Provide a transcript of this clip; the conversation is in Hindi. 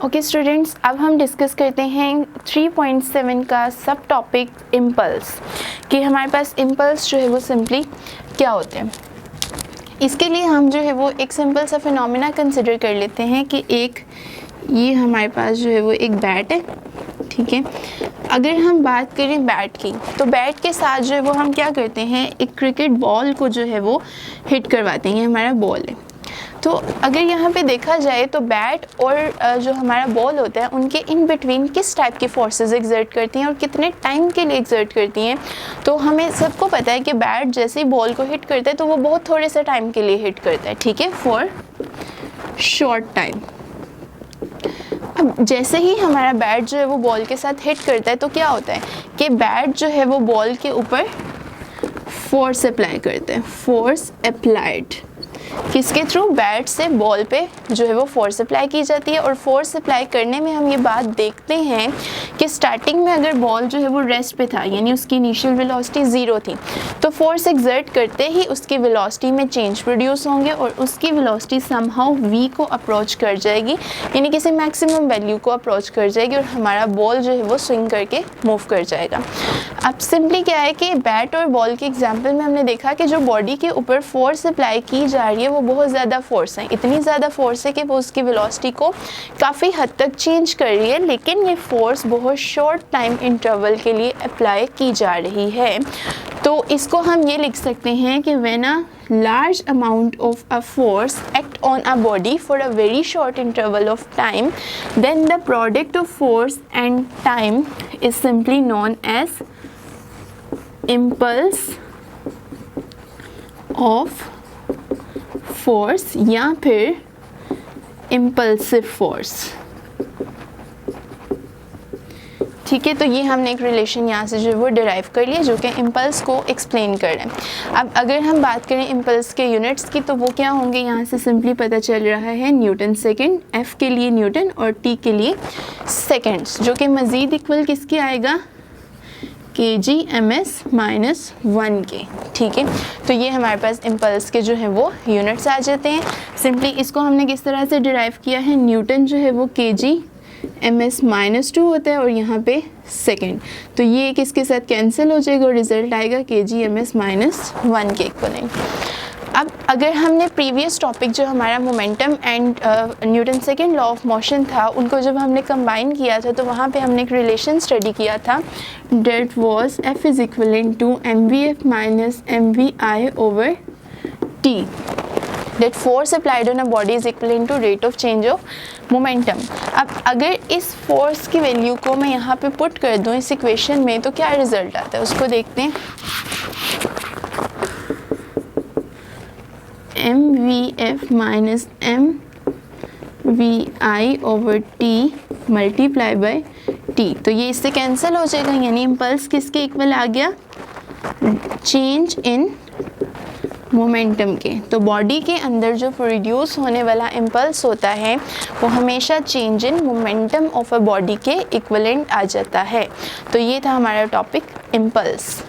ओके स्टूडेंट्स, अब हम डिस्कस करते हैं 3.7 का सब टॉपिक इम्पल्स, कि हमारे पास इम्पल्स जो है वो सिंपली क्या होते हैं। इसके लिए हम जो है वो एक सिंपल सा फिनोमेना कंसिडर कर लेते हैं कि एक ये हमारे पास जो है वो एक बैट है, ठीक है। अगर हम बात करें बैट की, तो बैट के साथ जो है वो हम क्या करते हैं, एक क्रिकेट बॉल को जो है वो हिट करवाते हैं। ये हमारा बॉल है। तो अगर यहाँ पे देखा जाए तो बैट और जो हमारा बॉल होता है उनके इन बिटवीन किस टाइप की फोर्सेस एक्सर्ट करती हैं और कितने टाइम के लिए एक्सर्ट करती हैं। तो हमें सबको पता है कि बैट जैसे ही बॉल को हिट करता है तो वो बहुत थोड़े से टाइम के लिए हिट करता है, ठीक है, फॉर शॉर्ट टाइम। अब जैसे ही हमारा बैट जो है वो बॉल के साथ हिट करता है तो क्या होता है कि बैट जो है वो बॉल के ऊपर फोर्स अप्लाई करते हैं, फोर्स अप्लाइड। किसके थ्रू? बैट से बॉल पे जो है वो फोर्स अप्लाई की जाती है। और फोर्स अप्लाई करने में हम ये बात देखते हैं कि स्टार्टिंग में अगर बॉल जो है वो रेस्ट पे था, यानी उसकी इनिशियल वेलोसिटी 0 थी, तो फोर्स एक्सर्ट करते ही उसकी वेलोसिटी में चेंज प्रोड्यूस होंगे और उसकी वेलोसिटी समहाउ v को अप्रोच कर जाएगी, यानी किसी मैक्सिमम वैल्यू को अप्रोच कर जाएगी और हमारा बॉल जो है वो स्विंग करके मूव कर जाएगा। अब सिंपली क्या है कि बैट और बॉल के एग्जाम्पल में हमने देखा कि जो बॉडी के ऊपर फोर्स अप्लाई की जा रही है वो बहुत ज़्यादा फोर्स है, इतनी ज़्यादा फोर्स है कि वो उसकी वेलोसिटी को काफ़ी हद तक चेंज कर रही है, लेकिन ये फोर्स बहुत शॉर्ट टाइम इंटरवल के लिए अप्लाई की जा रही है। तो इसको हम ये लिख सकते हैं कि when a large amount of a force act on a body for a very short interval of time, then the product of force and time is simply known as impulse of force या फिर impulsive force, ठीक है। तो ये हमने एक रिलेशन यहाँ से जो है वो डिराइव कर लिया जो कि इम्पल्स को एक्सप्लेन कर रहे हैं। अब अगर हम बात करें इम्पल्स के यूनिट्स की तो वो क्या होंगे, यहाँ से सिंपली पता चल रहा है न्यूटन सेकेंड, एफ के लिए न्यूटन और टी के लिए सेकेंड्स, जो कि मज़ीद इक्वल किसके आएगा, kg/-1 के, ठीक है। तो ये हमारे पास इम्पल्स के जो है वो यूनिट्स आ जाते हैं। सिंपली इसको हमने किस तरह से डिराइव किया है, न्यूटन जो है वो kg/-2 होता है और यहाँ पे सेकेंड, तो ये किसके साथ कैंसिल हो जाएगा और रिजल्ट आएगा kg/-1 के इक्वलेंट। अब अगर हमने प्रीवियस टॉपिक जो हमारा momentum and Newton second law of motion था उनको जब हमने कंबाइन किया था तो वहाँ पे हमने एक रिलेशन स्टडी किया था, that was F is equivalent to mvf minus mvi over t, that force applied on a body is equivalent to rate of change of momentum। अब अगर इस फोर्स की वैल्यू को मैं यहाँ पे पुट कर दूँ इस इक्वेशन में तो क्या रिजल्ट आता है उसको देखते हैं। mvf minus mvi over t multiply by t, तो ये इससे कैंसिल हो जाएगा, यानी इम्पल्स किसके इक्वल आ गया, चेंज इन मोमेंटम के। तो बॉडी के अंदर जो प्रोड्यूस होने वाला इम्पल्स होता है वो हमेशा change in momentum of a body के इक्विवेलेंट आ जाता है। तो ये था हमारा टॉपिक इम्पल्स।